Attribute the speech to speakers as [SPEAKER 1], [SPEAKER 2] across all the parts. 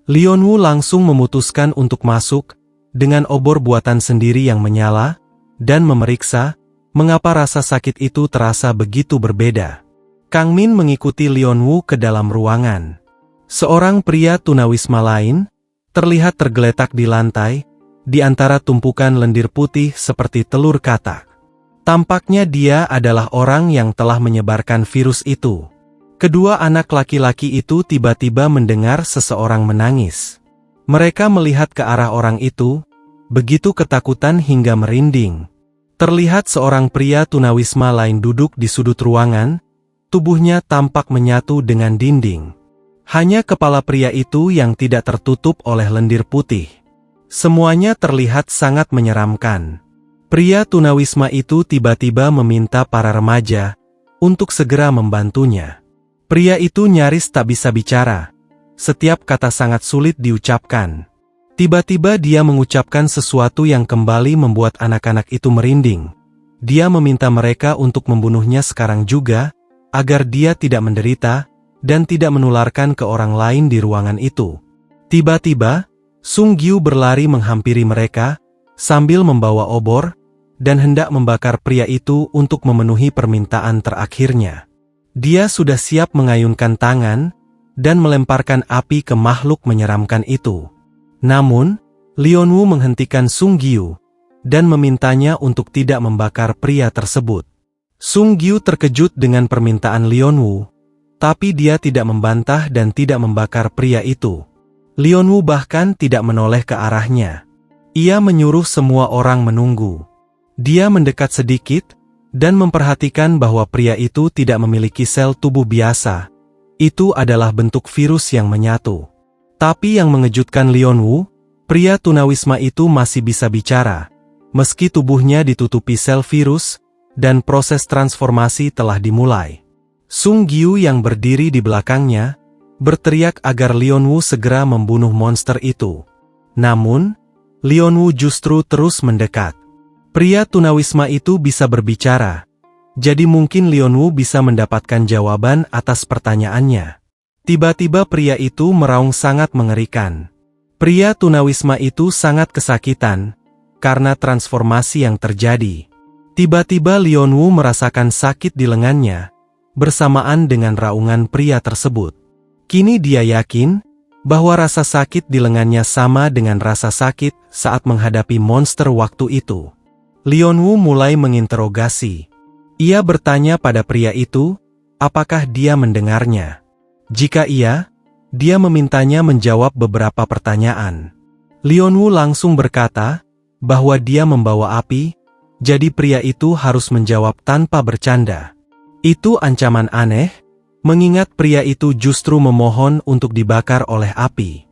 [SPEAKER 1] Lionwu langsung memutuskan untuk masuk, dengan obor buatan sendiri yang menyala, dan memeriksa, mengapa rasa sakit itu terasa begitu berbeda. Kang Min mengikuti Lionwu ke dalam ruangan. Seorang pria tunawisma lain, terlihat tergeletak di lantai, di antara tumpukan lendir putih seperti telur katak. Tampaknya dia adalah orang yang telah menyebarkan virus itu. Kedua anak laki-laki itu tiba-tiba mendengar seseorang menangis. Mereka melihat ke arah orang itu, begitu ketakutan hingga merinding. Terlihat seorang pria tunawisma lain duduk di sudut ruangan, tubuhnya tampak menyatu dengan dinding. Hanya kepala pria itu yang tidak tertutup oleh lendir putih. Semuanya terlihat sangat menyeramkan. Pria tunawisma itu tiba-tiba meminta para remaja untuk segera membantunya. Pria itu nyaris tak bisa bicara. Setiap kata sangat sulit diucapkan. Tiba-tiba dia mengucapkan sesuatu yang kembali membuat anak-anak itu merinding. Dia meminta mereka untuk membunuhnya sekarang juga, agar dia tidak menderita, dan tidak menularkan ke orang lain di ruangan itu. Tiba-tiba, Sung Gyu berlari menghampiri mereka, sambil membawa obor, dan hendak membakar pria itu untuk memenuhi permintaan terakhirnya. Dia sudah siap mengayunkan tangan, dan melemparkan api ke makhluk menyeramkan itu. Namun, Lionwu menghentikan Sung Gyu, dan memintanya untuk tidak membakar pria tersebut. Sung Gyu terkejut dengan permintaan Lionwu, tapi dia tidak membantah dan tidak membakar pria itu. Lionwu bahkan tidak menoleh ke arahnya. Ia menyuruh semua orang menunggu. Dia mendekat sedikit, dan memperhatikan bahwa pria itu tidak memiliki sel tubuh biasa. Itu adalah bentuk virus yang menyatu. Tapi yang mengejutkan Lionwu, pria tunawisma itu masih bisa bicara. Meski tubuhnya ditutupi sel virus, dan proses transformasi telah dimulai. Sung Gyu yang berdiri di belakangnya, berteriak agar Lionwu segera membunuh monster itu. Namun, Lionwu justru terus mendekat. Pria tunawisma itu bisa berbicara, jadi mungkin Lionwu bisa mendapatkan jawaban atas pertanyaannya. Tiba-tiba pria itu meraung sangat mengerikan. Pria tunawisma itu sangat kesakitan, karena transformasi yang terjadi. Tiba-tiba Lionwu merasakan sakit di lengannya, bersamaan dengan raungan pria tersebut. Kini dia yakin, bahwa rasa sakit di lengannya sama dengan rasa sakit saat menghadapi monster waktu itu. Lionwu mulai menginterogasi. Ia bertanya pada pria itu, apakah dia mendengarnya. Jika iya, dia memintanya menjawab beberapa pertanyaan. Lionwu langsung berkata, bahwa dia membawa api, jadi pria itu harus menjawab tanpa bercanda. Itu ancaman aneh, mengingat pria itu justru memohon untuk dibakar oleh api.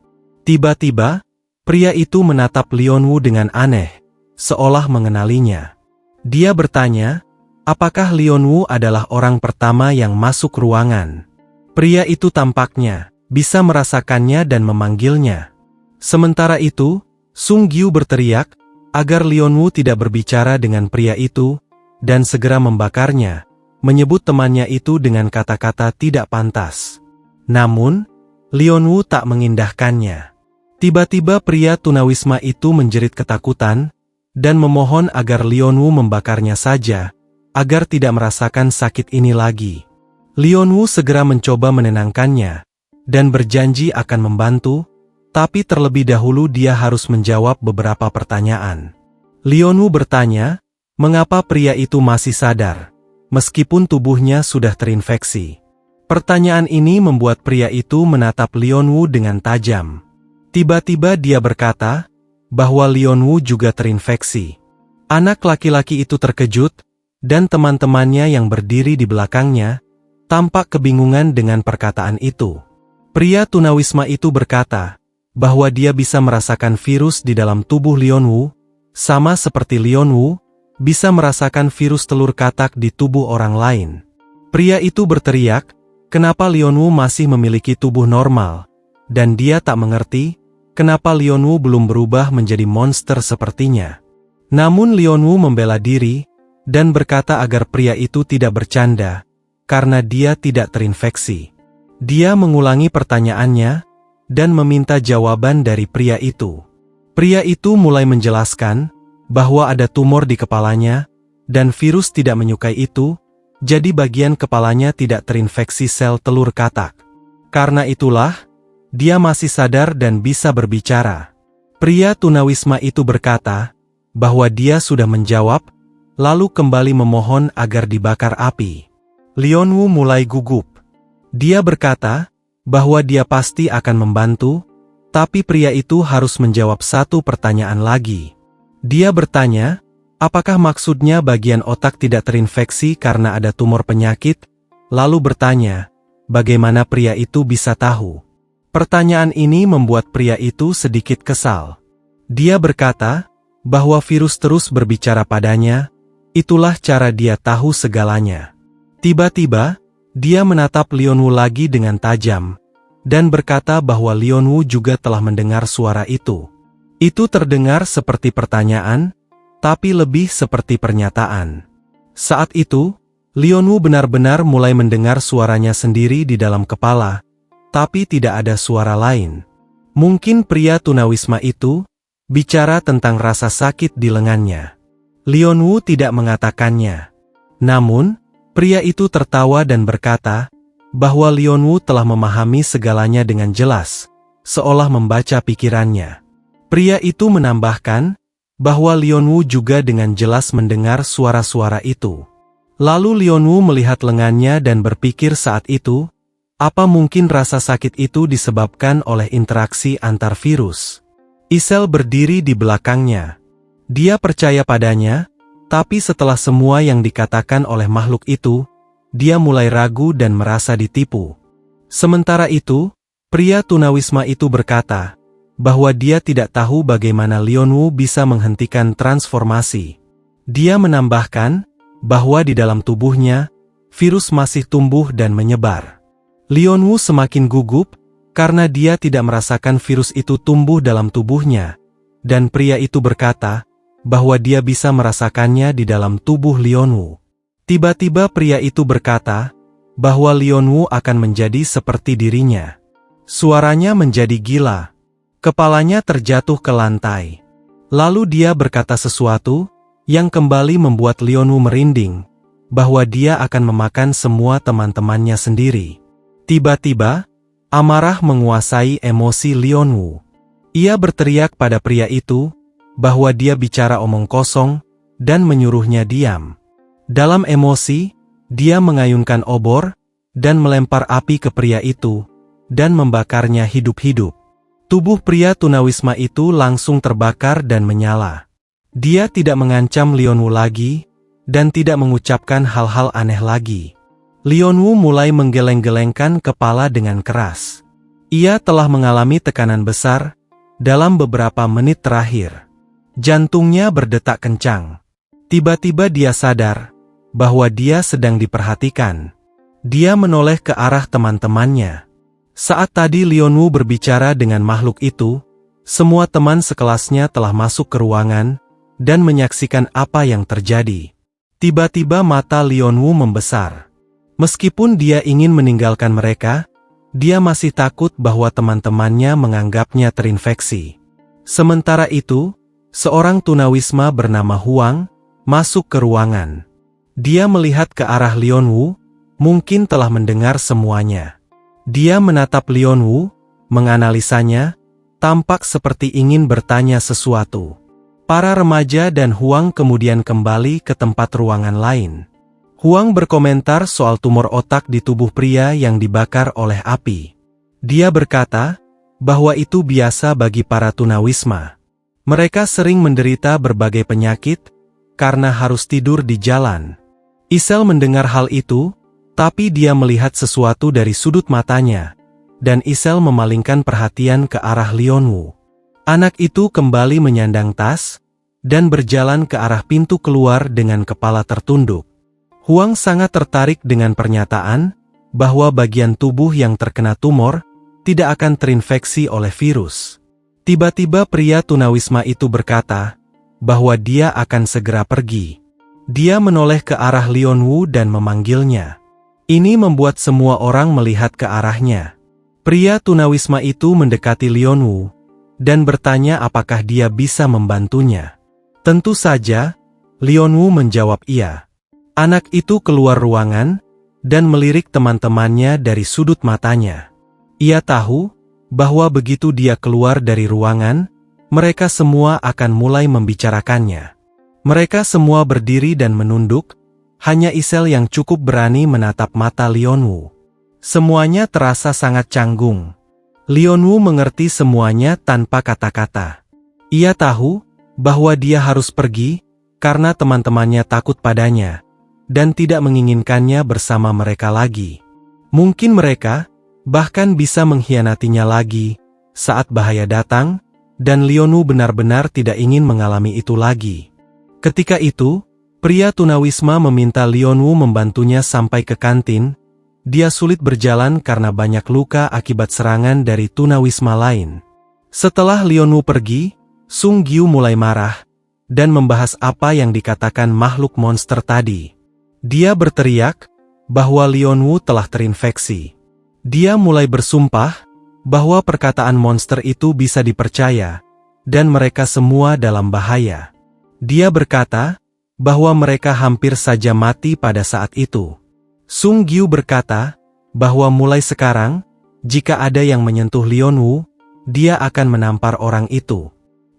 [SPEAKER 1] Tiba-tiba, pria itu menatap Lionwu dengan aneh, seolah mengenalinya. Dia bertanya, apakah Lionwu adalah orang pertama yang masuk ruangan. Pria itu tampaknya bisa merasakannya dan memanggilnya. Sementara itu, Sung Gyu berteriak, agar Lionwu tidak berbicara dengan pria itu, dan segera membakarnya, menyebut temannya itu dengan kata-kata tidak pantas. Namun, Lionwu tak mengindahkannya. Tiba-tiba pria tunawisma itu menjerit ketakutan, dan memohon agar Lionwu membakarnya saja, agar tidak merasakan sakit ini lagi. Lionwu segera mencoba menenangkannya, dan berjanji akan membantu, tapi terlebih dahulu dia harus menjawab beberapa pertanyaan. Lionwu bertanya, mengapa pria itu masih sadar, meskipun tubuhnya sudah terinfeksi. Pertanyaan ini membuat pria itu menatap Lionwu dengan tajam. Tiba-tiba dia berkata, bahwa Lionwu juga terinfeksi. Anak laki-laki itu terkejut, dan teman-temannya yang berdiri di belakangnya, tampak kebingungan dengan perkataan itu. Pria tunawisma itu berkata, bahwa dia bisa merasakan virus di dalam tubuh Lionwu, sama seperti Lionwu, bisa merasakan virus telur katak di tubuh orang lain. Pria itu berteriak, kenapa Lionwu masih memiliki tubuh normal, dan dia tak mengerti, kenapa Lionwu belum berubah menjadi monster sepertinya. Namun Lionwu membela diri, dan berkata agar pria itu tidak bercanda, karena dia tidak terinfeksi. Dia mengulangi pertanyaannya, dan meminta jawaban dari pria itu. Pria itu mulai menjelaskan bahwa ada tumor di kepalanya, dan virus tidak menyukai itu, jadi bagian kepalanya tidak terinfeksi sel telur katak. Karena itulah, dia masih sadar dan bisa berbicara. Pria tunawisma itu berkata bahwa dia sudah menjawab, lalu kembali memohon agar dibakar api. Lionwu mulai gugup. Dia berkata bahwa dia pasti akan membantu, tapi pria itu harus menjawab satu pertanyaan lagi. Dia bertanya, apakah maksudnya bagian otak tidak terinfeksi karena ada tumor penyakit? Lalu bertanya, bagaimana pria itu bisa tahu? Pertanyaan ini membuat pria itu sedikit kesal. Dia berkata bahwa virus terus berbicara padanya, itulah cara dia tahu segalanya. Tiba-tiba, dia menatap Lionwu lagi dengan tajam, dan berkata bahwa Lionwu juga telah mendengar suara itu. Itu terdengar seperti pertanyaan, tapi lebih seperti pernyataan. Saat itu, Lionwu benar-benar mulai mendengar suaranya sendiri di dalam kepala, tapi tidak ada suara lain. Mungkin pria tunawisma itu bicara tentang rasa sakit di lengannya. Lionwu tidak mengatakannya. Namun, pria itu tertawa dan berkata bahwa Lionwu telah memahami segalanya dengan jelas, seolah membaca pikirannya. Pria itu menambahkan bahwa Lionwu juga dengan jelas mendengar suara-suara itu. Lalu Lionwu melihat lengannya dan berpikir saat itu, apa mungkin rasa sakit itu disebabkan oleh interaksi antar virus? Isel berdiri di belakangnya. Dia percaya padanya, tapi setelah semua yang dikatakan oleh makhluk itu, dia mulai ragu dan merasa ditipu. Sementara itu, pria tunawisma itu berkata bahwa dia tidak tahu bagaimana Lionwu bisa menghentikan transformasi. Dia menambahkan bahwa di dalam tubuhnya, virus masih tumbuh dan menyebar. Lionwu semakin gugup karena dia tidak merasakan virus itu tumbuh dalam tubuhnya, dan pria itu berkata bahwa dia bisa merasakannya di dalam tubuh Lionwu. Tiba-tiba pria itu berkata bahwa Lionwu akan menjadi seperti dirinya. Suaranya menjadi gila. Kepalanya terjatuh ke lantai. Lalu dia berkata sesuatu yang kembali membuat Lionwu merinding, bahwa dia akan memakan semua teman-temannya sendiri. Tiba-tiba, amarah menguasai emosi Lionwu. Ia berteriak pada pria itu bahwa dia bicara omong kosong, dan menyuruhnya diam. Dalam emosi, dia mengayunkan obor, dan melempar api ke pria itu, dan membakarnya hidup-hidup. Tubuh pria tunawisma itu langsung terbakar dan menyala. Dia tidak mengancam Lionwu lagi, dan tidak mengucapkan hal-hal aneh lagi. Lionwu mulai menggeleng-gelengkan kepala dengan keras. Ia telah mengalami tekanan besar dalam beberapa menit terakhir. Jantungnya berdetak kencang. Tiba-tiba dia sadar bahwa dia sedang diperhatikan. Dia menoleh ke arah teman-temannya. Saat tadi Lionwu berbicara dengan makhluk itu, semua teman sekelasnya telah masuk ke ruangan dan menyaksikan apa yang terjadi. Tiba-tiba mata Lionwu membesar. Meskipun dia ingin meninggalkan mereka, dia masih takut bahwa teman-temannya menganggapnya terinfeksi. Sementara itu, seorang tunawisma bernama Huang masuk ke ruangan. Dia melihat ke arah Lionwu, mungkin telah mendengar semuanya. Dia menatap Lionwu, menganalisanya, tampak seperti ingin bertanya sesuatu. Para remaja dan Huang kemudian kembali ke tempat ruangan lain. Huang berkomentar soal tumor otak di tubuh pria yang dibakar oleh api. Dia berkata bahwa itu biasa bagi para tunawisma. Mereka sering menderita berbagai penyakit karena harus tidur di jalan. Isel mendengar hal itu, tapi dia melihat sesuatu dari sudut matanya, dan Isel memalingkan perhatian ke arah Lionwu. Anak itu kembali menyandang tas, dan berjalan ke arah pintu keluar dengan kepala tertunduk. Huang sangat tertarik dengan pernyataan bahwa bagian tubuh yang terkena tumor tidak akan terinfeksi oleh virus. Tiba-tiba pria tunawisma itu berkata bahwa dia akan segera pergi. Dia menoleh ke arah Lionwu dan memanggilnya. Ini membuat semua orang melihat ke arahnya. Pria tunawisma itu mendekati Lionwu dan bertanya apakah dia bisa membantunya. Tentu saja, Lionwu menjawab iya. Anak itu keluar ruangan dan melirik teman-temannya dari sudut matanya. Ia tahu bahwa begitu dia keluar dari ruangan, mereka semua akan mulai membicarakannya. Mereka semua berdiri dan menunduk, hanya Isel yang cukup berani menatap mata Lionwu. Semuanya terasa sangat canggung. Lionwu mengerti semuanya tanpa kata-kata. Ia tahu bahwa dia harus pergi karena teman-temannya takut padanya dan tidak menginginkannya bersama mereka lagi. Mungkin mereka bahkan bisa mengkhianatinya lagi saat bahaya datang, dan Lionwu benar-benar tidak ingin mengalami itu lagi. Ketika itu, pria tunawisma meminta Lionwu membantunya sampai ke kantin. Dia sulit berjalan karena banyak luka akibat serangan dari tunawisma lain. Setelah Lionwu pergi, Sung Gyu mulai marah dan membahas apa yang dikatakan makhluk monster tadi. Dia berteriak bahwa Lionwu telah terinfeksi. Dia mulai bersumpah bahwa perkataan monster itu bisa dipercaya dan mereka semua dalam bahaya. Dia berkata bahwa mereka hampir saja mati pada saat itu. Sung Gyu berkata bahwa mulai sekarang, jika ada yang menyentuh Lionwu, dia akan menampar orang itu.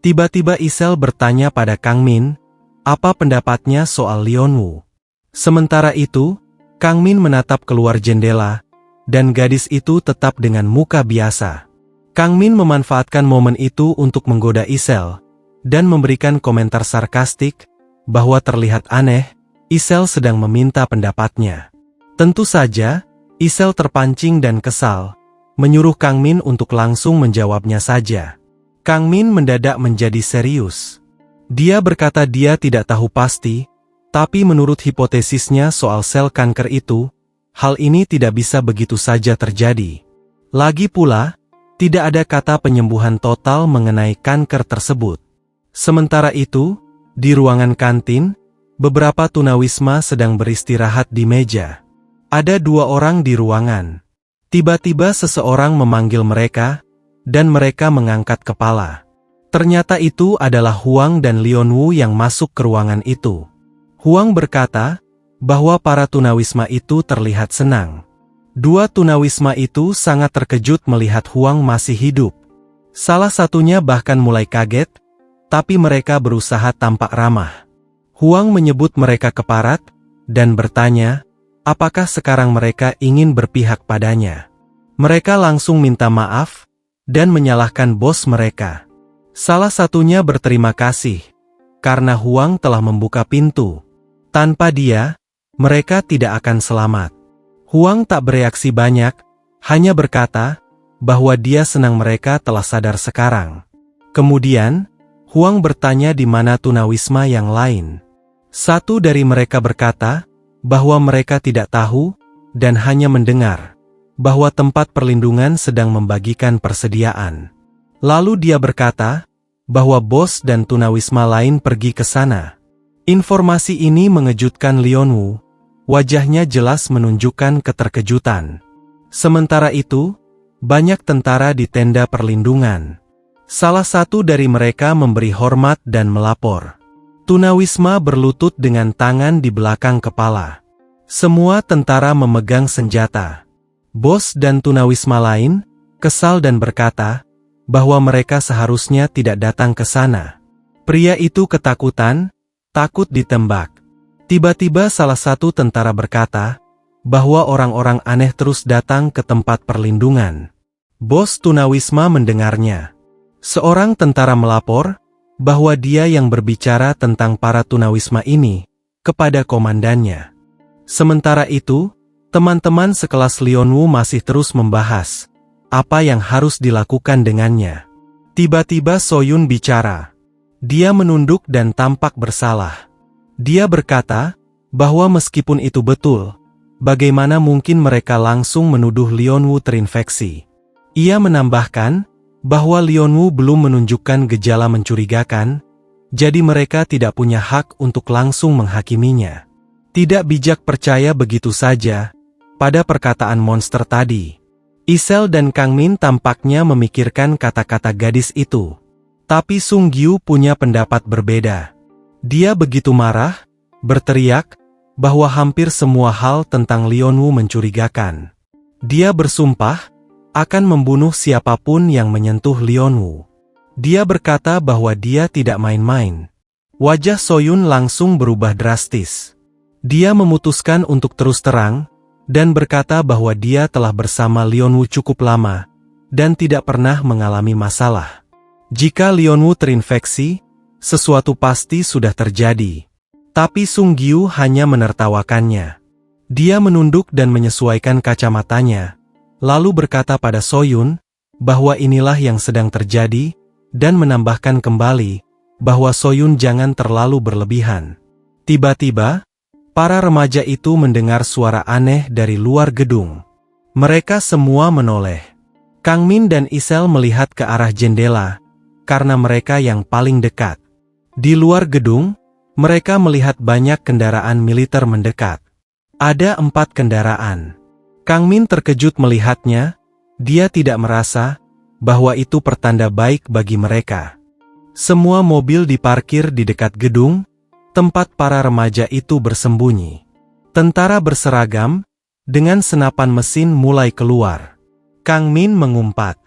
[SPEAKER 1] Tiba-tiba Isel bertanya pada Kang Min, apa pendapatnya soal Lionwu. Sementara itu, Kang Min menatap keluar jendela, dan gadis itu tetap dengan muka biasa. Kang Min memanfaatkan momen itu untuk menggoda Isel, dan memberikan komentar sarkastik, bahwa terlihat aneh, Isel sedang meminta pendapatnya. Tentu saja, Isel terpancing dan kesal, menyuruh Kang Min untuk langsung menjawabnya saja. Kang Min mendadak menjadi serius. Dia berkata dia tidak tahu pasti, tapi menurut hipotesisnya soal sel kanker itu, hal ini tidak bisa begitu saja terjadi. Lagi pula, tidak ada kata penyembuhan total mengenai kanker tersebut. Sementara itu, di ruangan kantin, beberapa tunawisma sedang beristirahat di meja. Ada 2 orang di ruangan. Tiba-tiba seseorang memanggil mereka, dan mereka mengangkat kepala. Ternyata itu adalah Huang dan Lionwu yang masuk ke ruangan itu. Huang berkata bahwa para tunawisma itu terlihat senang. 2 tunawisma itu sangat terkejut melihat Huang masih hidup. Salah satunya bahkan mulai kaget, tapi mereka berusaha tampak ramah. Huang menyebut mereka keparat, dan bertanya, apakah sekarang mereka ingin berpihak padanya. Mereka langsung minta maaf, dan menyalahkan bos mereka. Salah satunya berterima kasih, karena Huang telah membuka pintu. Tanpa dia, mereka tidak akan selamat. Huang tak bereaksi banyak, hanya berkata, bahwa dia senang mereka telah sadar sekarang. Kemudian, Huang bertanya di mana tunawisma yang lain. Satu dari mereka berkata, bahwa mereka tidak tahu, dan hanya mendengar, bahwa tempat perlindungan sedang membagikan persediaan. Lalu dia berkata, bahwa bos dan tunawisma lain pergi ke sana. Informasi ini mengejutkan Lionwu, wajahnya jelas menunjukkan keterkejutan. Sementara itu, banyak tentara di tenda perlindungan. Salah satu dari mereka memberi hormat dan melapor. Tunawisma berlutut dengan tangan di belakang kepala. Semua tentara memegang senjata. Bos dan tunawisma lain, kesal dan berkata, bahwa mereka seharusnya tidak datang ke sana. Pria itu ketakutan, takut ditembak. Tiba-tiba salah satu tentara berkata, bahwa orang-orang aneh terus datang ke tempat perlindungan. Bos tunawisma mendengarnya. Seorang tentara melapor, bahwa dia yang berbicara tentang para tunawisma ini, kepada komandannya. Sementara itu, teman-teman sekelas Lionwu masih terus membahas, apa yang harus dilakukan dengannya. Tiba-tiba Soyun bicara. Dia menunduk dan tampak bersalah. Dia berkata, bahwa meskipun itu betul, bagaimana mungkin mereka langsung menuduh Lionwu terinfeksi. Ia menambahkan, bahwa Lionwu belum menunjukkan gejala mencurigakan, jadi mereka tidak punya hak untuk langsung menghakiminya. Tidak bijak percaya begitu saja pada perkataan monster tadi. Isel dan Kang Min tampaknya memikirkan kata-kata gadis itu. Tapi Sung Gyu punya pendapat berbeda. Dia begitu marah, berteriak, bahwa hampir semua hal tentang Lionwu mencurigakan. Dia bersumpah akan membunuh siapapun yang menyentuh Lionwu. Dia berkata bahwa dia tidak main-main. Wajah Soyun langsung berubah drastis. Dia memutuskan untuk terus terang, dan berkata bahwa dia telah bersama Lionwu cukup lama, dan tidak pernah mengalami masalah. Jika Lionwu terinfeksi, sesuatu pasti sudah terjadi. Tapi Sung Gyu hanya menertawakannya. Dia menunduk dan menyesuaikan kacamatanya, lalu berkata pada Soyun, bahwa inilah yang sedang terjadi, dan menambahkan kembali, bahwa Soyun jangan terlalu berlebihan. Tiba-tiba, para remaja itu mendengar suara aneh dari luar gedung. Mereka semua menoleh. Kang Min dan Isel melihat ke arah jendela, karena mereka yang paling dekat. Di luar gedung, mereka melihat banyak kendaraan militer mendekat. Ada 4 kendaraan. Kang Min terkejut melihatnya, dia tidak merasa bahwa itu pertanda baik bagi mereka. Semua mobil diparkir di dekat gedung, tempat para remaja itu bersembunyi. Tentara berseragam, dengan senapan mesin mulai keluar. Kang Min mengumpat.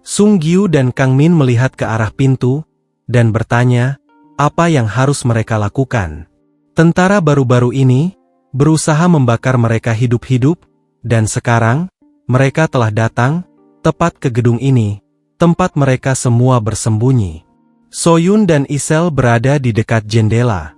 [SPEAKER 1] Sung Gyu dan Kang Min melihat ke arah pintu, dan bertanya, apa yang harus mereka lakukan. Tentara baru-baru ini, berusaha membakar mereka hidup-hidup, dan sekarang, mereka telah datang, tepat ke gedung ini, tempat mereka semua bersembunyi. Soyun dan Isel berada di dekat jendela.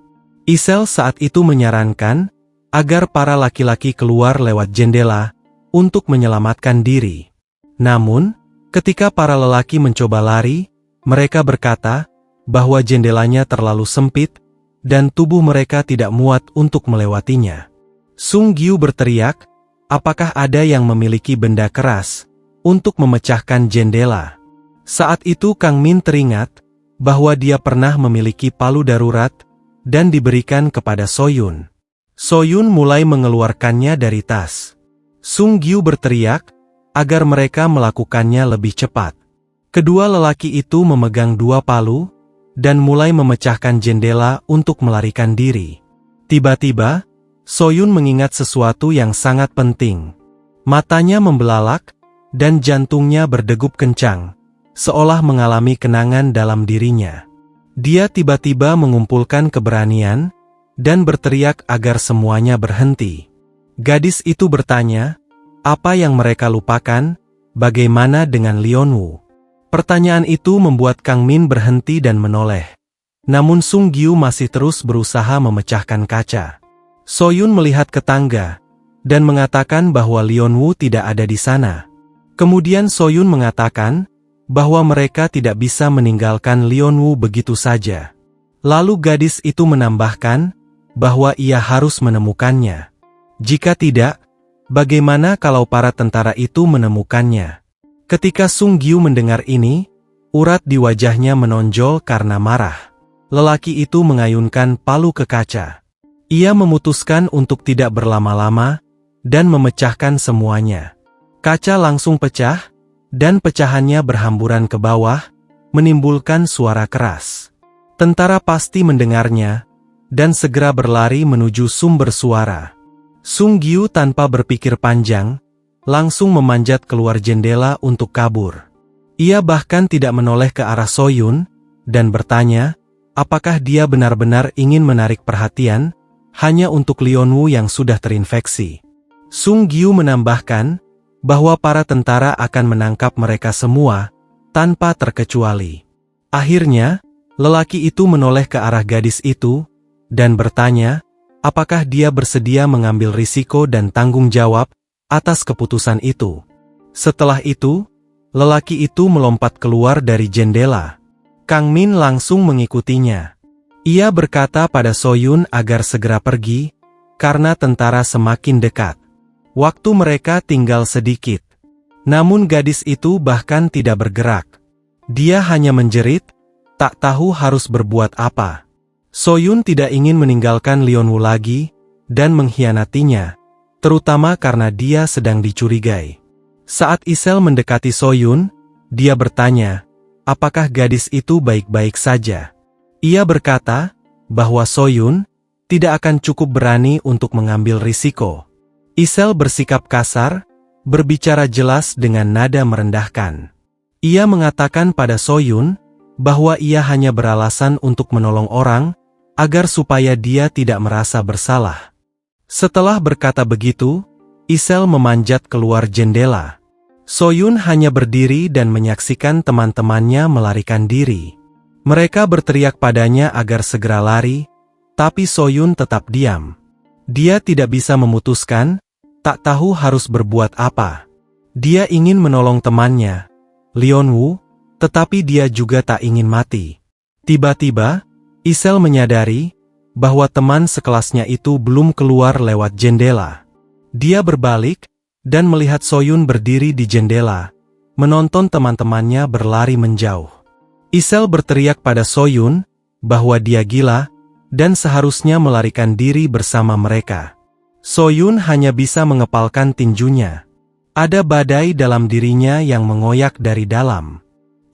[SPEAKER 1] Isel saat itu menyarankan, agar para laki-laki keluar lewat jendela, untuk menyelamatkan diri. Namun, ketika para lelaki mencoba lari, mereka berkata, bahwa jendelanya terlalu sempit, dan tubuh mereka tidak muat untuk melewatinya. Sung Gyu berteriak, apakah ada yang memiliki benda keras, untuk memecahkan jendela? Saat itu Kang Min teringat, bahwa dia pernah memiliki palu darurat, dan diberikan kepada Soyun. Soyun mulai mengeluarkannya dari tas. Sung Gyu berteriak, agar mereka melakukannya lebih cepat. Kedua lelaki itu memegang 2 palu, dan mulai memecahkan jendela untuk melarikan diri. Tiba-tiba, Soyun mengingat sesuatu yang sangat penting. Matanya membelalak, dan jantungnya berdegup kencang, seolah mengalami kenangan dalam dirinya. Dia tiba-tiba mengumpulkan keberanian, dan berteriak agar semuanya berhenti. Gadis itu bertanya, apa yang mereka lupakan, bagaimana dengan Lionwu? Pertanyaan itu membuat Kang Min berhenti dan menoleh. Namun Sung Gyu masih terus berusaha memecahkan kaca. Soyun melihat ke tangga, dan mengatakan bahwa Lionwu tidak ada di sana. Kemudian Soyun mengatakan, bahwa mereka tidak bisa meninggalkan Lionwu begitu saja. Lalu gadis itu menambahkan, bahwa ia harus menemukannya. Jika tidak, bagaimana kalau para tentara itu menemukannya? Ketika Sung Gyu mendengar ini, urat di wajahnya menonjol karena marah. Lelaki itu mengayunkan palu ke kaca. Ia memutuskan untuk tidak berlama-lama, dan memecahkan semuanya. Kaca langsung pecah, dan pecahannya berhamburan ke bawah, menimbulkan suara keras. Tentara pasti mendengarnya, dan segera berlari menuju sumber suara. Sung Gyu tanpa berpikir panjang, langsung memanjat keluar jendela untuk kabur. Ia bahkan tidak menoleh ke arah Soyun, dan bertanya, apakah dia benar-benar ingin menarik perhatian, hanya untuk Lionwu yang sudah terinfeksi. Sung Gyu menambahkan, bahwa para tentara akan menangkap mereka semua, tanpa terkecuali. Akhirnya, lelaki itu menoleh ke arah gadis itu, dan bertanya, apakah dia bersedia mengambil risiko dan tanggung jawab, atas keputusan itu. Setelah itu, lelaki itu melompat keluar dari jendela. Kang Min langsung mengikutinya. Ia berkata pada Soyun agar segera pergi, karena tentara semakin dekat. Waktu mereka tinggal sedikit. Namun gadis itu bahkan tidak bergerak. Dia hanya menjerit, tak tahu harus berbuat apa. Soyun tidak ingin meninggalkan Lionwu lagi, dan mengkhianatinya, terutama karena dia sedang dicurigai. Saat Isel mendekati Soyun, dia bertanya, apakah gadis itu baik-baik saja? Ia berkata, bahwa Soyun tidak akan cukup berani untuk mengambil risiko. Isel bersikap kasar, berbicara jelas dengan nada merendahkan. Ia mengatakan pada Soyun, bahwa ia hanya beralasan untuk menolong orang, agar supaya dia tidak merasa bersalah. Setelah berkata begitu, Isel memanjat keluar jendela. Soyun hanya berdiri dan menyaksikan teman-temannya melarikan diri. Mereka berteriak padanya agar segera lari, tapi Soyun tetap diam. Dia tidak bisa memutuskan, tak tahu harus berbuat apa. Dia ingin menolong temannya, Leonwoo, tetapi dia juga tak ingin mati. Tiba-tiba, Isel menyadari bahwa teman sekelasnya itu belum keluar lewat jendela. Dia berbalik dan melihat Soyun berdiri di jendela, menonton teman-temannya berlari menjauh. Isel berteriak pada Soyun bahwa dia gila dan seharusnya melarikan diri bersama mereka. Soyun hanya bisa mengepalkan tinjunya. Ada badai dalam dirinya yang mengoyak dari dalam.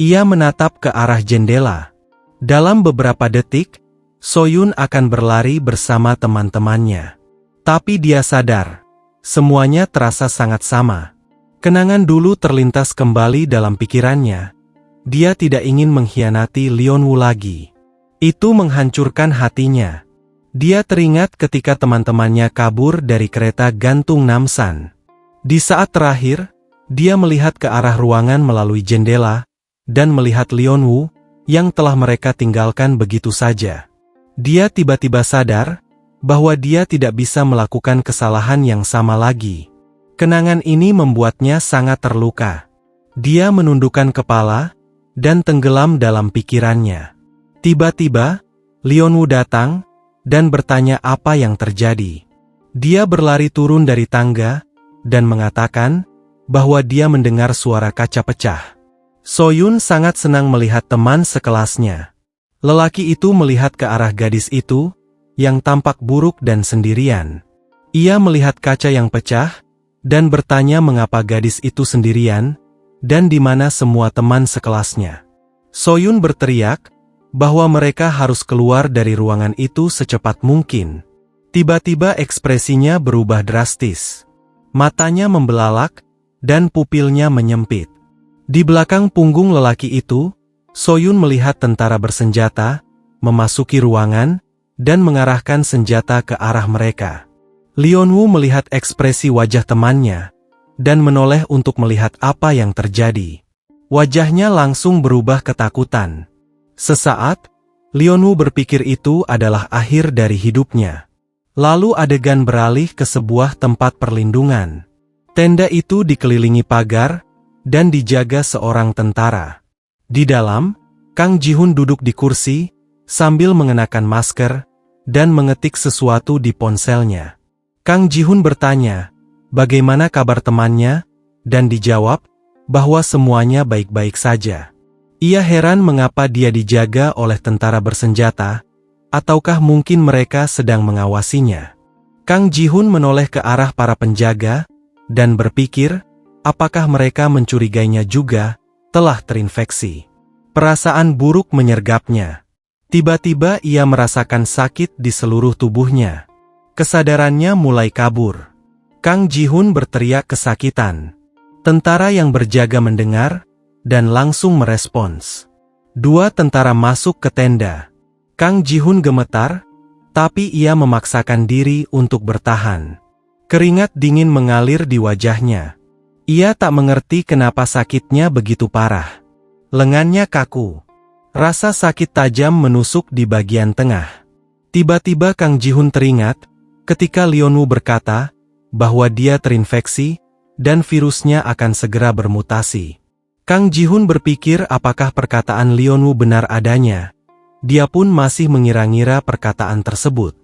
[SPEAKER 1] Ia menatap ke arah jendela. Dalam beberapa detik, Soyun akan berlari bersama teman-temannya. Tapi dia sadar, semuanya terasa sangat sama. Kenangan dulu terlintas kembali dalam pikirannya. Dia tidak ingin mengkhianati Leonwoo lagi. Itu menghancurkan hatinya. Dia teringat ketika teman-temannya kabur dari kereta gantung Namsan. Di saat terakhir, dia melihat ke arah ruangan melalui jendela, dan melihat Leonwoo, yang telah mereka tinggalkan begitu saja. Dia tiba-tiba sadar, bahwa dia tidak bisa melakukan kesalahan yang sama lagi. Kenangan ini membuatnya sangat terluka. Dia menundukkan kepala, dan tenggelam dalam pikirannya. Tiba-tiba, Leonwoo datang, dan bertanya apa yang terjadi. Dia berlari turun dari tangga, dan mengatakan, bahwa dia mendengar suara kaca pecah. Soyun sangat senang melihat teman sekelasnya. Lelaki itu melihat ke arah gadis itu, yang tampak buruk dan sendirian. Ia melihat kaca yang pecah, dan bertanya mengapa gadis itu sendirian, dan di mana semua teman sekelasnya. Soyun berteriak, bahwa mereka harus keluar dari ruangan itu secepat mungkin. Tiba-tiba ekspresinya berubah drastis. Matanya membelalak, dan pupilnya menyempit. Di belakang punggung lelaki itu, Soyun melihat tentara bersenjata, memasuki ruangan, dan mengarahkan senjata ke arah mereka. Leonwoo melihat ekspresi wajah temannya, dan menoleh untuk melihat apa yang terjadi. Wajahnya langsung berubah ketakutan. Sesaat, Leonwoo berpikir itu adalah akhir dari hidupnya. Lalu adegan beralih ke sebuah tempat perlindungan. Tenda itu dikelilingi pagar, dan dijaga seorang tentara. Di dalam, Kang Ji-hun duduk di kursi, sambil mengenakan masker, dan mengetik sesuatu di ponselnya. Kang Ji-hun bertanya, bagaimana kabar temannya, dan dijawab, bahwa semuanya baik-baik saja. Ia heran mengapa dia dijaga oleh tentara bersenjata, ataukah mungkin mereka sedang mengawasinya. Kang Ji-hun menoleh ke arah para penjaga, dan berpikir, apakah mereka mencurigainya juga, telah terinfeksi. Perasaan buruk menyergapnya. Tiba-tiba ia merasakan sakit di seluruh tubuhnya. Kesadarannya mulai kabur. Kang Ji-hun berteriak kesakitan. Tentara yang berjaga mendengar, dan langsung merespons. Dua tentara masuk ke tenda. Kang Ji-hun gemetar, tapi ia memaksakan diri untuk bertahan. Keringat dingin mengalir di wajahnya. Ia tak mengerti kenapa sakitnya begitu parah. Lengannya kaku. Rasa sakit tajam menusuk di bagian tengah. Tiba-tiba Kang Ji-hun teringat, ketika Leonwoo berkata, bahwa dia terinfeksi, dan virusnya akan segera bermutasi. Kang Ji-hun berpikir apakah perkataan Leonwoo benar adanya. Dia pun masih mengira-ngira perkataan tersebut.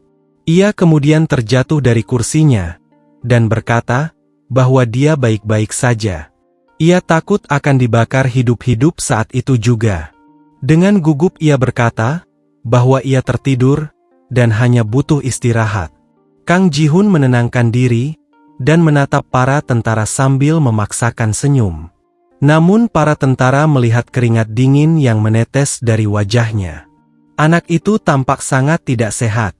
[SPEAKER 1] Ia kemudian terjatuh dari kursinya, dan berkata, bahwa dia baik-baik saja. Ia takut akan dibakar hidup-hidup saat itu juga. Dengan gugup ia berkata, bahwa ia tertidur, dan hanya butuh istirahat. Kang Ji-hun menenangkan diri, dan menatap para tentara sambil memaksakan senyum. Namun para tentara melihat keringat dingin yang menetes dari wajahnya. Anak itu tampak sangat tidak sehat.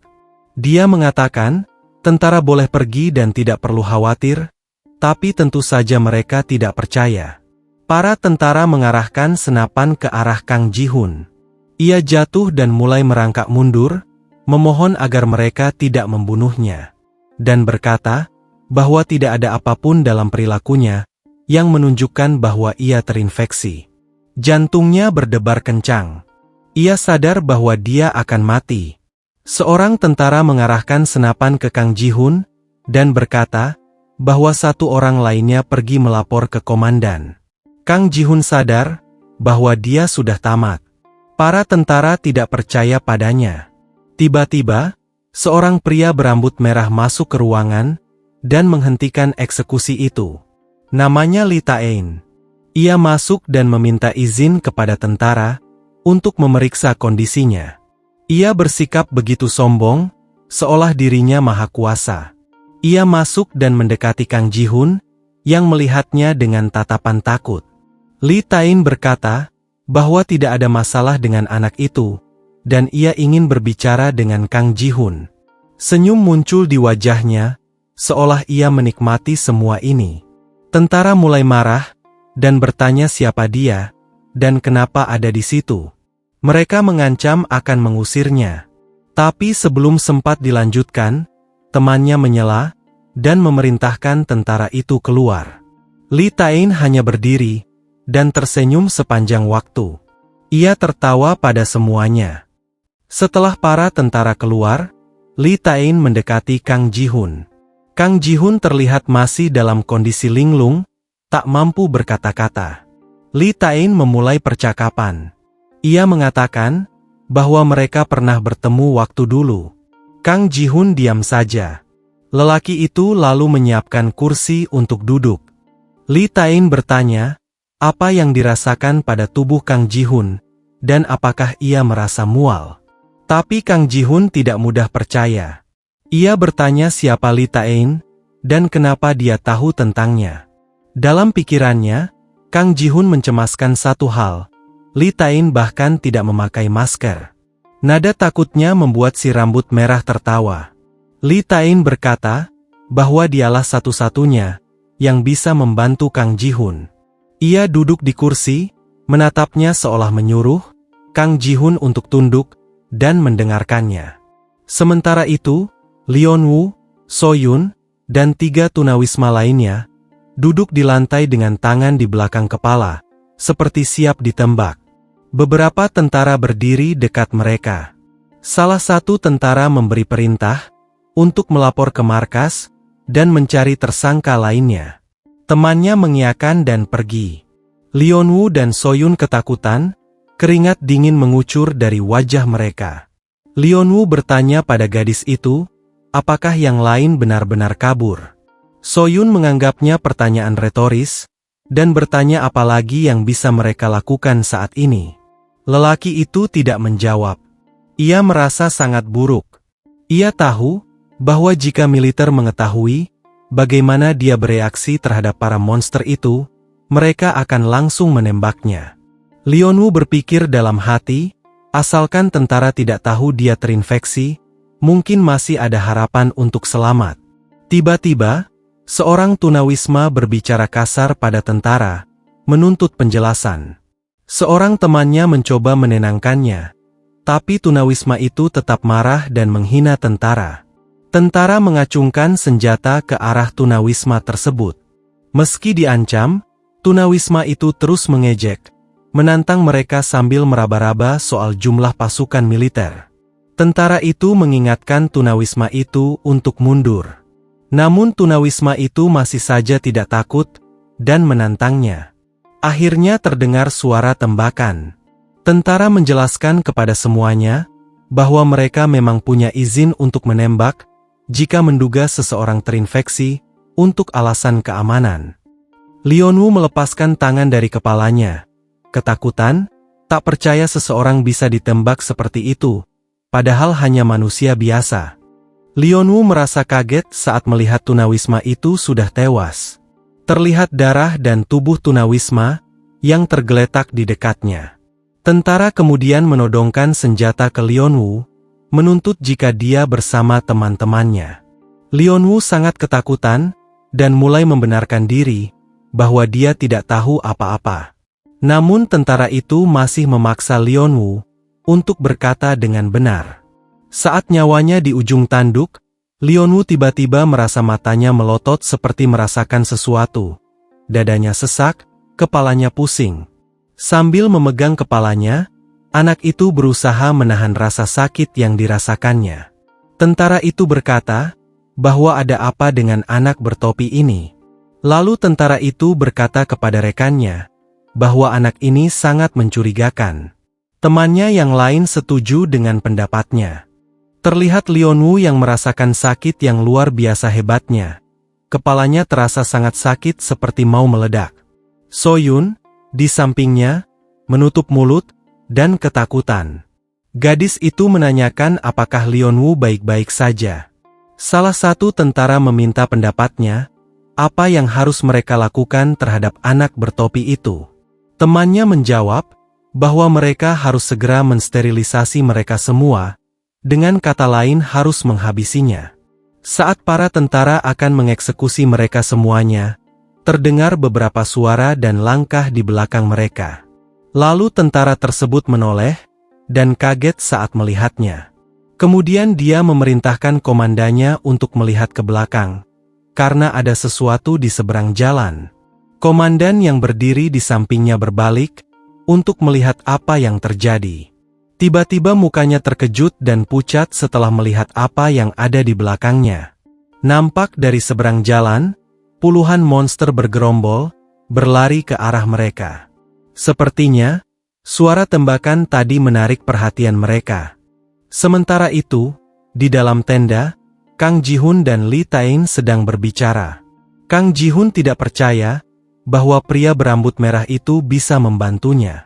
[SPEAKER 1] Dia mengatakan, tentara boleh pergi dan tidak perlu khawatir, tapi tentu saja mereka tidak percaya. Para tentara mengarahkan senapan ke arah Kang Ji-hun. Ia jatuh dan mulai merangkak mundur, memohon agar mereka tidak membunuhnya. Dan berkata, bahwa tidak ada apapun dalam perilakunya yang menunjukkan bahwa ia terinfeksi. Jantungnya berdebar kencang. Ia sadar bahwa dia akan mati. Seorang tentara mengarahkan senapan ke Kang Ji-hun dan berkata bahwa satu orang lainnya pergi melapor ke komandan. Kang Ji-hun sadar bahwa dia sudah tamat. Para tentara tidak percaya padanya. Tiba-tiba, seorang pria berambut merah masuk ke ruangan dan menghentikan eksekusi itu. Namanya Li Taen. Ia masuk dan meminta izin kepada tentara untuk memeriksa kondisinya. Ia bersikap begitu sombong, seolah dirinya maha kuasa. Ia masuk dan mendekati Kang Ji-hun, yang melihatnya dengan tatapan takut. Li Taen berkata bahwa tidak ada masalah dengan anak itu, dan ia ingin berbicara dengan Kang Ji-hun. Senyum muncul di wajahnya, seolah ia menikmati semua ini. Tentara mulai marah, dan bertanya siapa dia, dan kenapa ada di situ. Mereka mengancam akan mengusirnya. Tapi sebelum sempat dilanjutkan, temannya menyela, dan memerintahkan tentara itu keluar. Li Taen hanya berdiri, dan tersenyum sepanjang waktu. Ia tertawa pada semuanya. Setelah para tentara keluar, Li Taen mendekati Kang Ji-hun. Kang Ji-hun terlihat masih dalam kondisi linglung, tak mampu berkata-kata. Li Taen memulai percakapan. Ia mengatakan bahwa mereka pernah bertemu waktu dulu. Kang Ji-hun diam saja. Lelaki itu lalu menyiapkan kursi untuk duduk. Li Taen bertanya, apa yang dirasakan pada tubuh Kang Ji-hun, dan apakah ia merasa mual. Tapi Kang Ji-hun tidak mudah percaya. Ia bertanya siapa Li Taen, dan kenapa dia tahu tentangnya. Dalam pikirannya, Kang Ji-hun mencemaskan satu hal. Li Taen bahkan tidak memakai masker. Nada takutnya membuat si rambut merah tertawa. Li Taen berkata bahwa dialah satu-satunya yang bisa membantu Kang Ji-hun. Ia duduk di kursi, menatapnya seolah menyuruh Kang Ji-hun untuk tunduk dan mendengarkannya. Sementara itu, Lionwu, Soyun, dan 3 tunawisma lainnya duduk di lantai dengan tangan di belakang kepala, seperti siap ditembak. Beberapa tentara berdiri dekat mereka. Salah satu tentara memberi perintah untuk melapor ke markas dan mencari tersangka lainnya. Temannya mengiyakan dan pergi. Lionwu dan Soyun ketakutan, keringat dingin mengucur dari wajah mereka. Lionwu bertanya pada gadis itu, apakah yang lain benar-benar kabur? Soyun menganggapnya pertanyaan retoris, dan bertanya apa lagi yang bisa mereka lakukan saat ini. Lelaki itu tidak menjawab. Ia merasa sangat buruk. Ia tahu bahwa jika militer mengetahui bagaimana dia bereaksi terhadap para monster itu, mereka akan langsung menembaknya. Lionwu berpikir dalam hati, asalkan tentara tidak tahu dia terinfeksi, mungkin masih ada harapan untuk selamat. Tiba-tiba, seorang tunawisma berbicara kasar pada tentara, menuntut penjelasan. Seorang temannya mencoba menenangkannya, tapi tunawisma itu tetap marah dan menghina tentara. Tentara mengacungkan senjata ke arah tunawisma tersebut. Meski diancam, tunawisma itu terus mengejek, menantang mereka sambil meraba-raba soal jumlah pasukan militer. Tentara itu mengingatkan tunawisma itu untuk mundur. Namun tunawisma itu masih saja tidak takut dan menantangnya. Akhirnya terdengar suara tembakan. Tentara menjelaskan kepada semuanya bahwa mereka memang punya izin untuk menembak jika menduga seseorang terinfeksi untuk alasan keamanan. Lionwu melepaskan tangan dari kepalanya. Ketakutan, tak percaya seseorang bisa ditembak seperti itu, padahal hanya manusia biasa. Lionwu merasa kaget saat melihat tunawisma itu sudah tewas. Terlihat darah dan tubuh tunawisma yang tergeletak di dekatnya. Tentara kemudian menodongkan senjata ke Lionwu, menuntut jika dia bersama teman-temannya. Lionwu sangat ketakutan dan mulai membenarkan diri bahwa dia tidak tahu apa-apa. Namun tentara itu masih memaksa Lionwu untuk berkata dengan benar. Saat nyawanya di ujung tanduk, Lionwu tiba-tiba merasa matanya melotot seperti merasakan sesuatu. Dadanya sesak, kepalanya pusing. Sambil memegang kepalanya, anak itu berusaha menahan rasa sakit yang dirasakannya. Tentara itu berkata bahwa ada apa dengan anak bertopi ini. Lalu tentara itu berkata kepada rekannya bahwa anak ini sangat mencurigakan. Temannya yang lain setuju dengan pendapatnya. Terlihat Lionwu yang merasakan sakit yang luar biasa hebatnya. Kepalanya terasa sangat sakit seperti mau meledak. Soyun, di sampingnya, menutup mulut dan ketakutan. Gadis itu menanyakan apakah Lionwu baik-baik saja. Salah satu tentara meminta pendapatnya, apa yang harus mereka lakukan terhadap anak bertopi itu. Temannya menjawab bahwa mereka harus segera mensterilisasi mereka semua, dengan kata lain harus menghabisinya. Saat para tentara akan mengeksekusi mereka semuanya, terdengar beberapa suara dan langkah di belakang mereka. Lalu tentara tersebut menoleh dan kaget saat melihatnya. Kemudian dia memerintahkan komandannya untuk melihat ke belakang, karena ada sesuatu di seberang jalan. Komandan yang berdiri di sampingnya berbalik untuk melihat apa yang terjadi. Tiba-tiba mukanya terkejut dan pucat setelah melihat apa yang ada di belakangnya. Nampak dari seberang jalan, puluhan monster bergerombol, berlari ke arah mereka. Sepertinya, suara tembakan tadi menarik perhatian mereka. Sementara itu, di dalam tenda, Kang Ji-hun dan Li Tae-in sedang berbicara. Kang Ji-hun tidak percaya bahwa pria berambut merah itu bisa membantunya.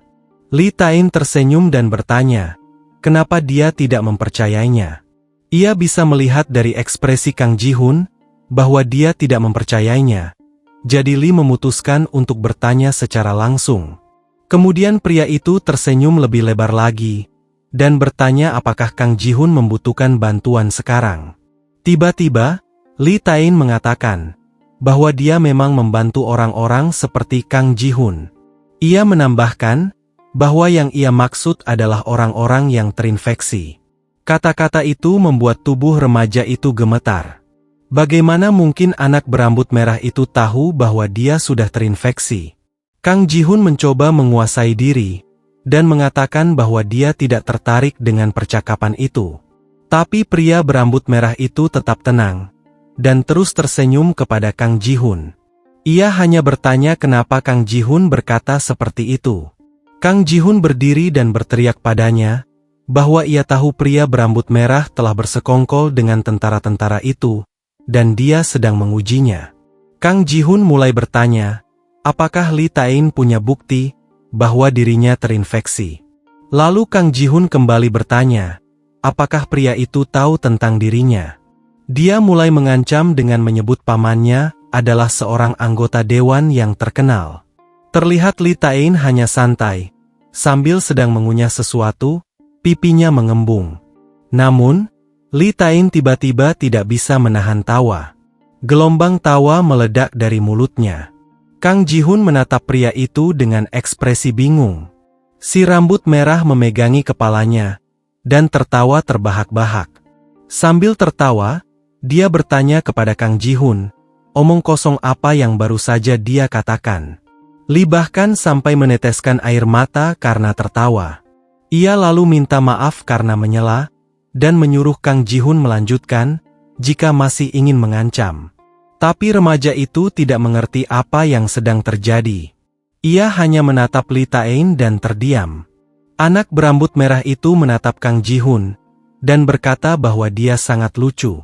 [SPEAKER 1] Li Tae-in tersenyum dan bertanya, kenapa dia tidak mempercayainya. Ia bisa melihat dari ekspresi Kang Ji-hun bahwa dia tidak mempercayainya. Jadi Li memutuskan untuk bertanya secara langsung. Kemudian pria itu tersenyum lebih lebar lagi dan bertanya apakah Kang Ji-hun membutuhkan bantuan sekarang. Tiba-tiba, Li Tae-in mengatakan bahwa dia memang membantu orang-orang seperti Kang Ji-hun. Ia menambahkan bahwa yang ia maksud adalah orang-orang yang terinfeksi. Kata-kata itu membuat tubuh remaja itu gemetar. Bagaimana mungkin anak berambut merah itu tahu bahwa dia sudah terinfeksi? Kang Ji-hun mencoba menguasai diri dan mengatakan bahwa dia tidak tertarik dengan percakapan itu. Tapi pria berambut merah itu tetap tenang dan terus tersenyum kepada Kang Ji-hun. Ia hanya bertanya kenapa Kang Ji-hun berkata seperti itu. Kang Ji-hun berdiri dan berteriak padanya bahwa ia tahu pria berambut merah telah bersekongkol dengan tentara-tentara itu dan dia sedang mengujinya. Kang Ji-hun mulai bertanya, apakah Li Tae-in punya bukti bahwa dirinya terinfeksi? Lalu Kang Ji-hun kembali bertanya, apakah pria itu tahu tentang dirinya? Dia mulai mengancam dengan menyebut pamannya adalah seorang anggota dewan yang terkenal. Terlihat Li Tae-in hanya santai, sambil sedang mengunyah sesuatu, pipinya mengembung. Namun, Li Tae-in tiba-tiba tidak bisa menahan tawa. Gelombang tawa meledak dari mulutnya. Kang Ji-hun menatap pria itu dengan ekspresi bingung. Si rambut merah memegangi kepalanya, dan tertawa terbahak-bahak. Sambil tertawa, dia bertanya kepada Kang Ji-hun, omong kosong apa yang baru saja dia katakan. Li bahkan sampai meneteskan air mata karena tertawa. Ia lalu minta maaf karena menyela, dan menyuruh Kang Ji-hun melanjutkan, jika masih ingin mengancam. Tapi remaja itu tidak mengerti apa yang sedang terjadi. Ia hanya menatap Li Tae-in dan terdiam. Anak berambut merah itu menatap Kang Ji-hun, dan berkata bahwa dia sangat lucu.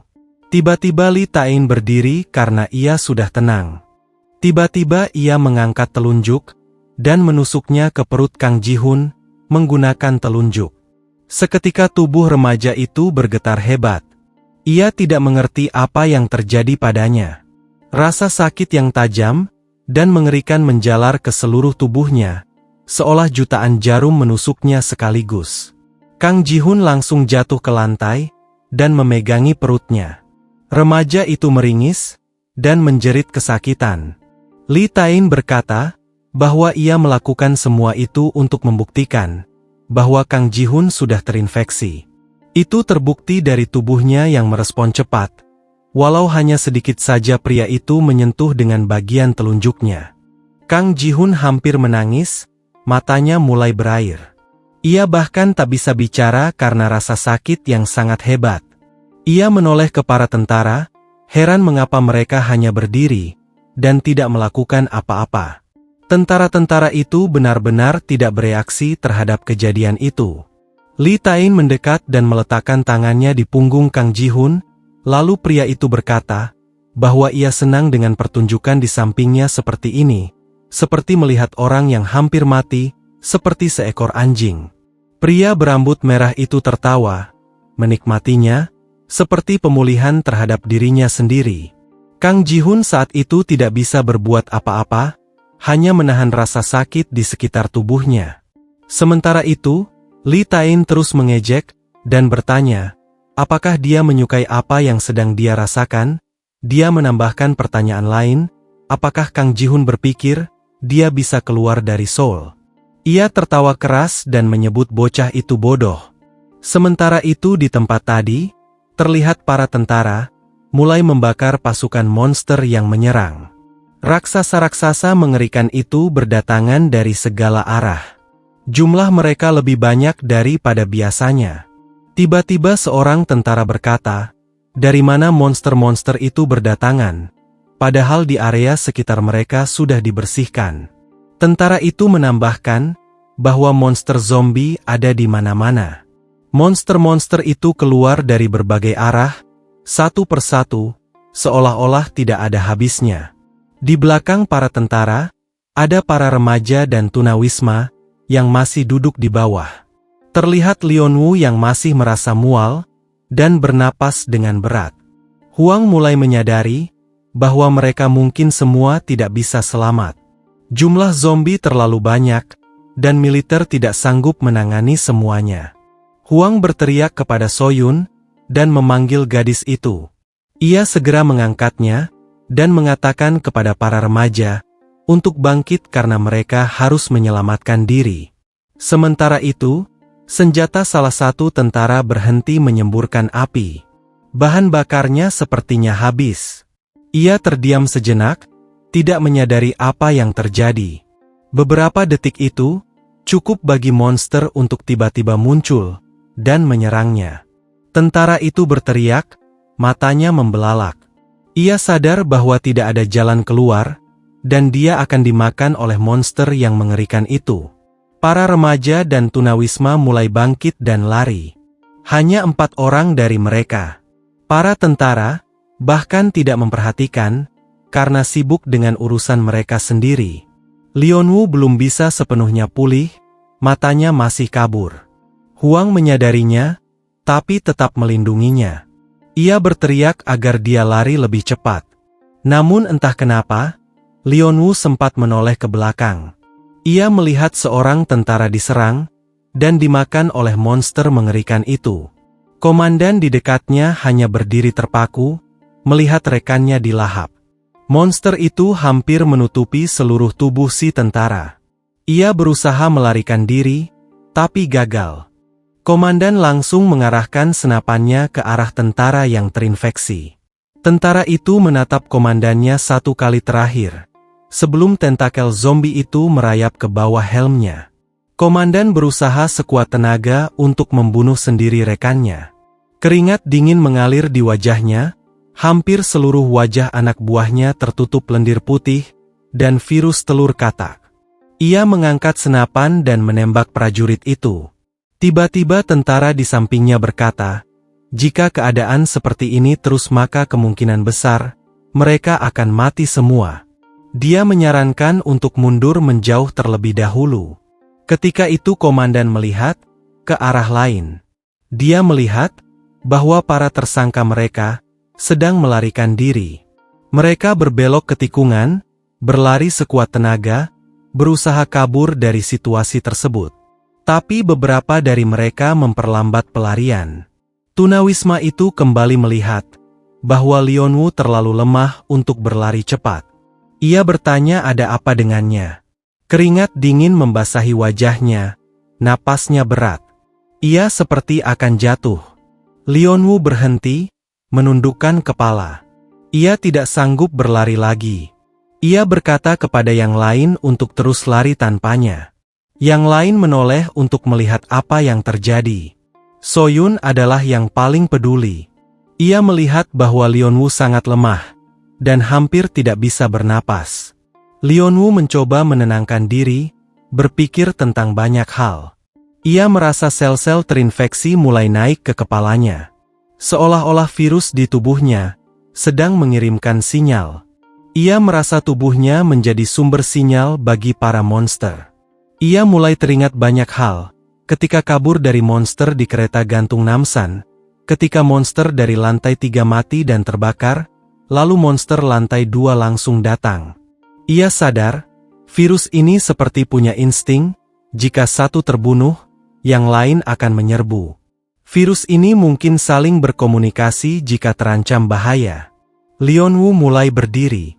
[SPEAKER 1] Tiba-tiba Li Tae-in berdiri karena ia sudah tenang. Tiba-tiba ia mengangkat telunjuk, dan menusuknya ke perut Kang Ji-hun, menggunakan telunjuk. Seketika tubuh remaja itu bergetar hebat. Ia tidak mengerti apa yang terjadi padanya. Rasa sakit yang tajam dan mengerikan menjalar ke seluruh tubuhnya, seolah jutaan jarum menusuknya sekaligus. Kang Ji-hun langsung jatuh ke lantai dan memegangi perutnya. Remaja itu meringis dan menjerit kesakitan. Li Tain berkata bahwa ia melakukan semua itu untuk membuktikan bahwa Kang Ji-hun sudah terinfeksi. Itu terbukti dari tubuhnya yang merespon cepat, walau hanya sedikit saja pria itu menyentuh dengan bagian telunjuknya. Kang Ji-hun hampir menangis, matanya mulai berair. Ia bahkan tak bisa bicara karena rasa sakit yang sangat hebat. Ia menoleh ke para tentara, heran mengapa mereka hanya berdiri dan tidak melakukan apa-apa. Tentara-tentara itu benar-benar tidak bereaksi terhadap kejadian itu. Li Tain mendekat dan meletakkan tangannya di punggung Kang Ji-hun, lalu pria itu berkata bahwa ia senang dengan pertunjukan di sampingnya seperti ini, seperti melihat orang yang hampir mati, seperti seekor anjing. Pria berambut merah itu tertawa, menikmatinya, seperti pemulihan terhadap dirinya sendiri. Kang Ji-hun saat itu tidak bisa berbuat apa-apa, hanya menahan rasa sakit di sekitar tubuhnya. Sementara itu, Li Tain terus mengejek dan bertanya, apakah dia menyukai apa yang sedang dia rasakan? Dia menambahkan pertanyaan lain, apakah Kang Ji-hun berpikir dia bisa keluar dari Seoul? Ia tertawa keras dan menyebut bocah itu bodoh. Sementara itu di tempat tadi, terlihat para tentara mulai membakar pasukan monster yang menyerang. Raksasa-raksasa mengerikan itu berdatangan dari segala arah. Jumlah mereka lebih banyak daripada biasanya. Tiba-tiba seorang tentara berkata, dari mana monster-monster itu berdatangan? Padahal di area sekitar mereka sudah dibersihkan. Tentara itu menambahkan bahwa monster zombie ada di mana-mana. Monster-monster itu keluar dari berbagai arah, satu persatu, seolah-olah tidak ada habisnya. Di belakang para tentara, ada para remaja dan tunawisma yang masih duduk di bawah. Terlihat Lionwu yang masih merasa mual dan bernapas dengan berat. Huang mulai menyadari bahwa mereka mungkin semua tidak bisa selamat. Jumlah zombie terlalu banyak dan militer tidak sanggup menangani semuanya. Huang berteriak kepada Soyun dan memanggil gadis itu. Ia segera mengangkatnya dan mengatakan kepada para remaja untuk bangkit karena mereka harus menyelamatkan diri. Sementara itu, senjata salah satu tentara berhenti menyemburkan api. Bahan bakarnya sepertinya habis. Ia terdiam sejenak, tidak menyadari apa yang terjadi. Beberapa detik itu cukup bagi monster untuk tiba-tiba muncul dan menyerangnya. Tentara itu berteriak, matanya membelalak. Ia sadar bahwa tidak ada jalan keluar, dan dia akan dimakan oleh monster yang mengerikan itu. Para remaja dan tunawisma mulai bangkit dan lari. Hanya 4 orang dari mereka. Para tentara bahkan tidak memperhatikan, karena sibuk dengan urusan mereka sendiri. Lionwu belum bisa sepenuhnya pulih, matanya masih kabur. Huang menyadarinya, tapi tetap melindunginya. Ia berteriak agar dia lari lebih cepat. Namun entah kenapa, Lionwu sempat menoleh ke belakang. Ia melihat seorang tentara diserang dan dimakan oleh monster mengerikan itu. Komandan di dekatnya hanya berdiri terpaku, melihat rekannya dilahap. Monster itu hampir menutupi seluruh tubuh si tentara. Ia berusaha melarikan diri, tapi gagal. Komandan langsung mengarahkan senapannya ke arah tentara yang terinfeksi. Tentara itu menatap komandannya satu kali terakhir, sebelum tentakel zombie itu merayap ke bawah helmnya. Komandan berusaha sekuat tenaga untuk membunuh sendiri rekannya. Keringat dingin mengalir di wajahnya, hampir seluruh wajah anak buahnya tertutup lendir putih dan virus telur katak. Ia mengangkat senapan dan menembak prajurit itu. Tiba-tiba tentara di sampingnya berkata, jika keadaan seperti ini terus maka kemungkinan besar, mereka akan mati semua. Dia menyarankan untuk mundur menjauh terlebih dahulu. Ketika itu komandan melihat ke arah lain. Dia melihat bahwa para tersangka mereka sedang melarikan diri. Mereka berbelok ke tikungan, berlari sekuat tenaga, berusaha kabur dari situasi tersebut. Tapi beberapa dari mereka memperlambat pelarian. Tunawisma itu kembali melihat bahwa Lionwu terlalu lemah untuk berlari cepat. Ia bertanya ada apa dengannya. Keringat dingin membasahi wajahnya, napasnya berat. Ia seperti akan jatuh. Lionwu berhenti, menundukkan kepala. Ia tidak sanggup berlari lagi. Ia berkata kepada yang lain untuk terus lari tanpanya. Yang lain menoleh untuk melihat apa yang terjadi. Soyun adalah yang paling peduli. Ia melihat bahwa Lionwu sangat lemah dan hampir tidak bisa bernapas. Lionwu mencoba menenangkan diri, berpikir tentang banyak hal. Ia merasa sel-sel terinfeksi mulai naik ke kepalanya. Seolah-olah virus di tubuhnya sedang mengirimkan sinyal. Ia merasa tubuhnya menjadi sumber sinyal bagi para monster. Ia mulai teringat banyak hal, ketika kabur dari monster di kereta gantung Namsan, ketika monster dari lantai 3 mati dan terbakar, lalu monster lantai 2 langsung datang. Ia sadar, virus ini seperti punya insting, jika satu terbunuh, yang lain akan menyerbu. Virus ini mungkin saling berkomunikasi jika terancam bahaya. Lionwu mulai berdiri.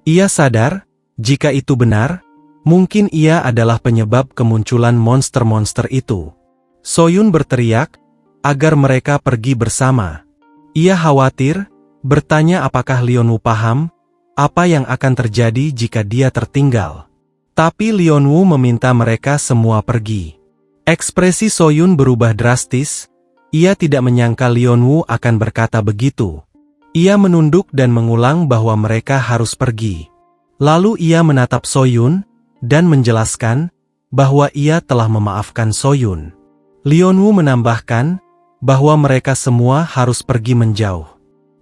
[SPEAKER 1] Ia sadar, jika itu benar, mungkin ia adalah penyebab kemunculan monster-monster itu. Soyun berteriak, agar mereka pergi bersama. Ia khawatir, bertanya apakah Lionwu paham, apa yang akan terjadi jika dia tertinggal. Tapi Lionwu meminta mereka semua pergi. Ekspresi Soyun berubah drastis. Ia tidak menyangka Lionwu akan berkata begitu. Ia menunduk dan mengulang bahwa mereka harus pergi. Lalu ia menatap Soyun dan menjelaskan bahwa ia telah memaafkan Soyun. Lionwu menambahkan bahwa mereka semua harus pergi menjauh.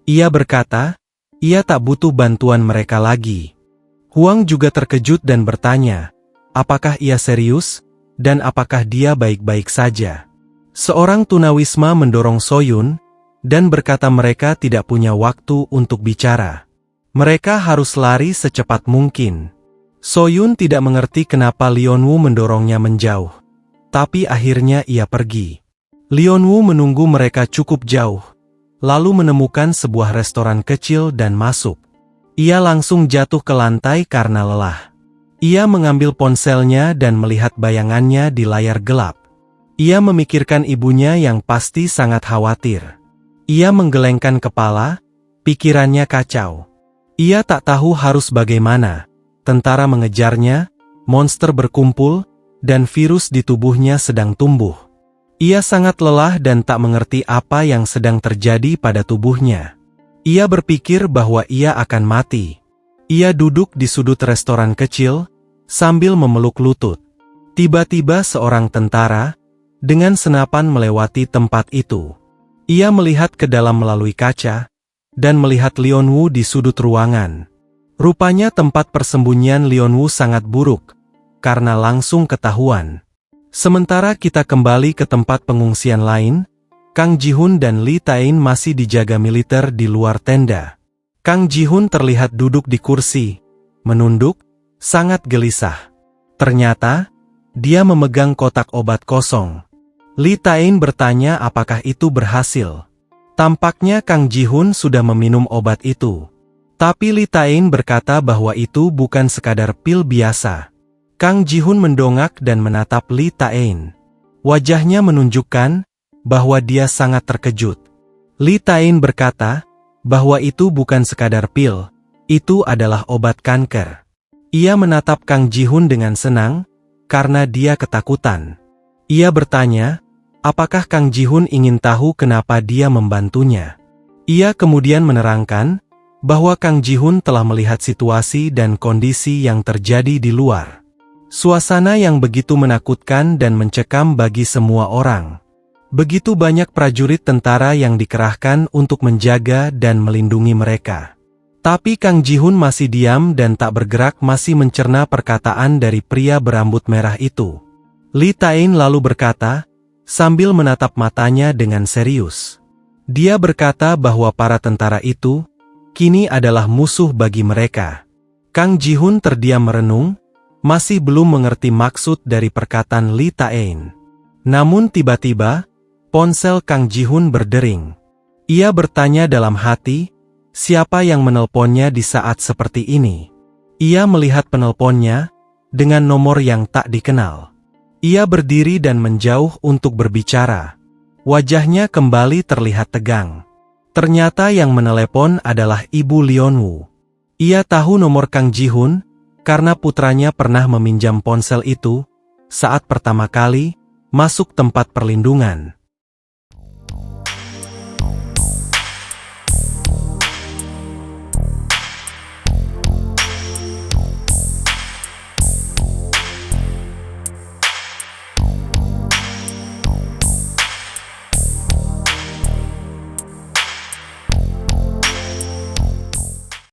[SPEAKER 1] Ia berkata, ia tak butuh bantuan mereka lagi. Huang juga terkejut dan bertanya, apakah ia serius, dan apakah dia baik-baik saja. Seorang tunawisma mendorong Soyun, dan berkata mereka tidak punya waktu untuk bicara. Mereka harus lari secepat mungkin. Soyun tidak mengerti kenapa Lionwu mendorongnya menjauh. Tapi akhirnya ia pergi. Lionwu menunggu mereka cukup jauh, lalu menemukan sebuah restoran kecil dan masuk. Ia langsung jatuh ke lantai karena lelah. Ia mengambil ponselnya dan melihat bayangannya di layar gelap. Ia memikirkan ibunya yang pasti sangat khawatir. Ia menggelengkan kepala, pikirannya kacau. Ia tak tahu harus bagaimana. Tentara mengejarnya, monster berkumpul, dan virus di tubuhnya sedang tumbuh. Ia sangat lelah dan tak mengerti apa yang sedang terjadi pada tubuhnya. Ia berpikir bahwa ia akan mati. Ia duduk di sudut restoran kecil, sambil memeluk lutut. Tiba-tiba seorang tentara, dengan senapan melewati tempat itu. Ia melihat ke dalam melalui kaca, dan melihat Lionwu di sudut ruangan. Rupanya tempat persembunyian Lionwu sangat buruk, karena langsung ketahuan. Sementara kita kembali ke tempat pengungsian lain, Kang Ji-hun dan Lee Tae-in masih dijaga militer di luar tenda. Kang Ji-hun terlihat duduk di kursi, menunduk, sangat gelisah. Ternyata, dia memegang kotak obat kosong. Lee Tae-in bertanya apakah itu berhasil. Tampaknya Kang Ji-hun sudah meminum obat itu. Tapi Lee Tae-in berkata bahwa itu bukan sekadar pil biasa. Kang Ji-hun mendongak dan menatap Lee Tae-in. Wajahnya menunjukkan bahwa dia sangat terkejut. Lee Tae-in berkata bahwa itu bukan sekadar pil, itu adalah obat kanker. Ia menatap Kang Ji-hun dengan senang, karena dia ketakutan. Ia bertanya, apakah Kang Ji-hun ingin tahu kenapa dia membantunya? Ia kemudian menerangkan bahwa Kang Ji-hun telah melihat situasi dan kondisi yang terjadi di luar. Suasana yang begitu menakutkan dan mencekam bagi semua orang. Begitu banyak prajurit tentara yang dikerahkan untuk menjaga dan melindungi mereka. Tapi Kang Ji-hun masih diam dan tak bergerak, masih mencerna perkataan dari pria berambut merah itu. Lee Tae-in lalu berkata, sambil menatap matanya dengan serius. Dia berkata bahwa para tentara itu kini adalah musuh bagi mereka. Kang Ji-hun terdiam merenung, masih belum mengerti maksud dari perkataan Lee Tae-in. Namun tiba-tiba, ponsel Kang Ji-hun berdering. Ia bertanya dalam hati, siapa yang menelponnya di saat seperti ini? Ia melihat penelponnya dengan nomor yang tak dikenal. Ia berdiri dan menjauh untuk berbicara. Wajahnya kembali terlihat tegang. Ternyata yang menelepon adalah Ibu Leonwoo. Ia tahu nomor Kang Ji-hun karena putranya pernah meminjam ponsel itu saat pertama kali masuk tempat perlindungan.